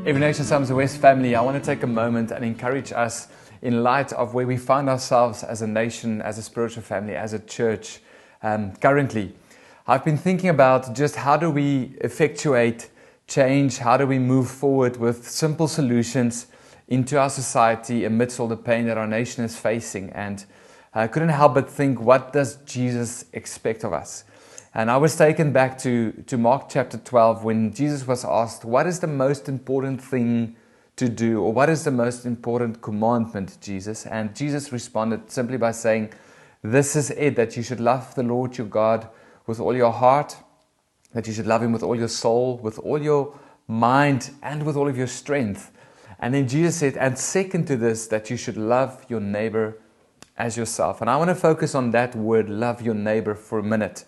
Every Nation Zola West family, I want to take a moment and encourage us in light of where we find ourselves as a nation, as a spiritual family, as a church currently. I've been thinking about just how do we effectuate change, how do we move forward with simple solutions into our society amidst all the pain that our nation is facing. And I couldn't help but think, what does Jesus expect of us? And I was taken back to Mark chapter 12 when Jesus was asked, what is the most important thing to do? Or what is the most important commandment, Jesus? And Jesus responded simply by saying, this is it, that you should love the Lord your God with all your heart, that you should love Him with all your soul, with all your mind, and with all of your strength. And then Jesus said, and second to this, that you should love your neighbor as yourself. And I want to focus on that word, love your neighbor, for a minute.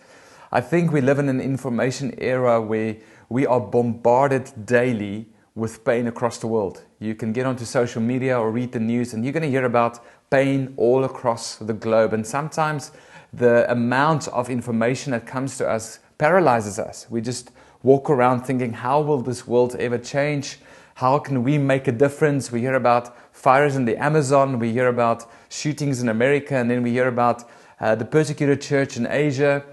I think we live in an information era where we are bombarded daily with pain across the world. You can get onto social media or read the news and you're going to hear about pain all across the globe. And sometimes the amount of information that comes to us paralyzes us. We just walk around thinking, how will this world ever change? How can we make a difference? We hear about fires in the Amazon, we hear about shootings in America, and then we hear about the persecuted church in Asia.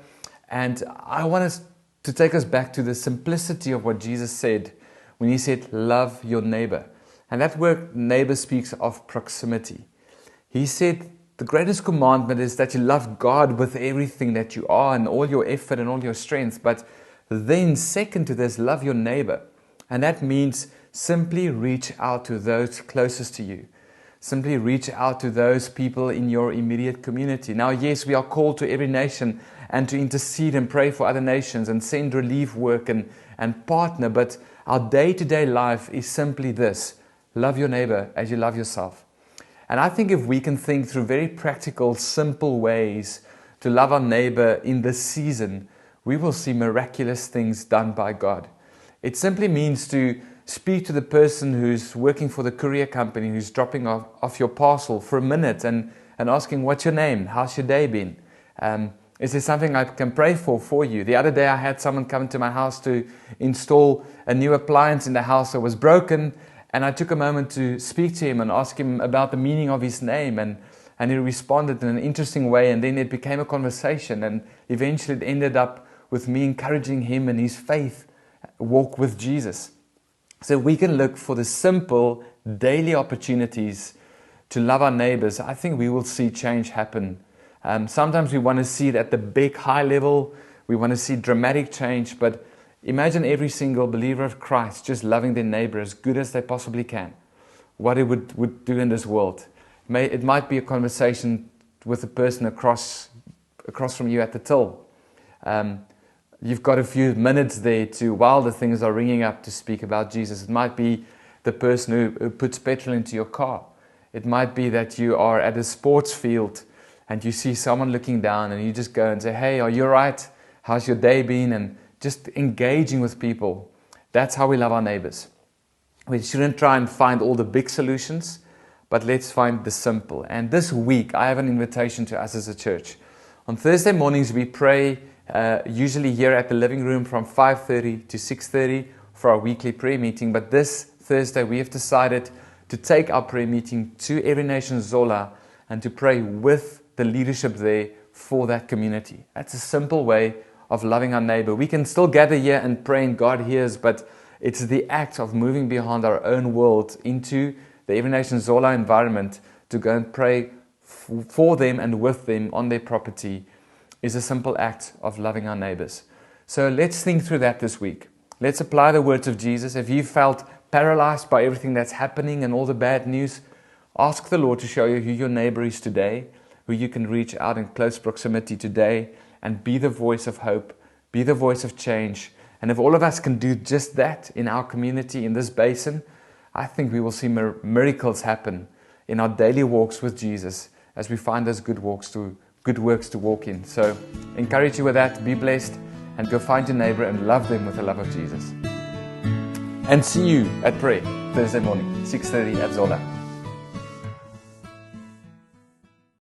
And I want us to take us back to the simplicity of what Jesus said when He said, love your neighbor. And that word neighbor speaks of proximity. He said, the greatest commandment is that you love God with everything that you are and all your effort and all your strength. But then second to this, love your neighbor. And that means simply reach out to those closest to you. Simply reach out to those people in your immediate community. Now, yes, we are called to every nation and to intercede and pray for other nations and send relief work and partner. But our day-to-day life is simply this: love your neighbor as you love yourself. And I think if we can think through very practical, simple ways to love our neighbor in this season, we will see miraculous things done by God. It simply means to speak to the person who's working for the courier company, who's dropping off your parcel, for a minute and asking, what's your name? How's your day been? Is there something I can pray for you? The other day I had someone come to my house to install a new appliance in the house that was broken, and I took a moment to speak to him and ask him about the meaning of his name, and he responded in an interesting way, and then it became a conversation, and eventually it ended up with me encouraging him in his faith walk with Jesus. So we can look for the simple daily opportunities to love our neighbors. I think we will see change happen. Sometimes we want to see it at the big high level. We want to see dramatic change, but imagine every single believer of Christ just loving their neighbor as good as they possibly can. What it would do in this world. It might be a conversation with the person across from you at the till. You've got a few minutes there while the things are ringing up, to speak about Jesus. It might be the person who puts petrol into your car. It might be that you are at a sports field and you see someone looking down and you just go and say, hey, are you all right? How's your day been? And just engaging with people. That's how we love our neighbors. We shouldn't try and find all the big solutions, but let's find the simple. And this week, I have an invitation to us as a church. On Thursday mornings, we pray usually here at the living room from 5:30 to 6:30 for our weekly prayer meeting. But this Thursday, we have decided to take our prayer meeting to Every Nation Zola and to pray with the leadership there for that community. That's a simple way of loving our neighbor. We can still gather here and pray and God hears, but it's the act of moving beyond our own world into the Every Nation Zola environment to go and pray for them and with them on their property is a simple act of loving our neighbors. So let's think through that this week. Let's apply the words of Jesus. If you felt paralyzed by everything that's happening and all the bad news, ask the Lord to show you who your neighbor is today, who you can reach out in close proximity today, and be the voice of hope, be the voice of change. And if all of us can do just that in our community, in this basin, I think we will see miracles happen in our daily walks with Jesus as we find those good works to walk in. So encourage you with that. Be blessed and go find your neighbor and love them with the love of Jesus. And see you at prayer Thursday morning, 6:30 at Zola.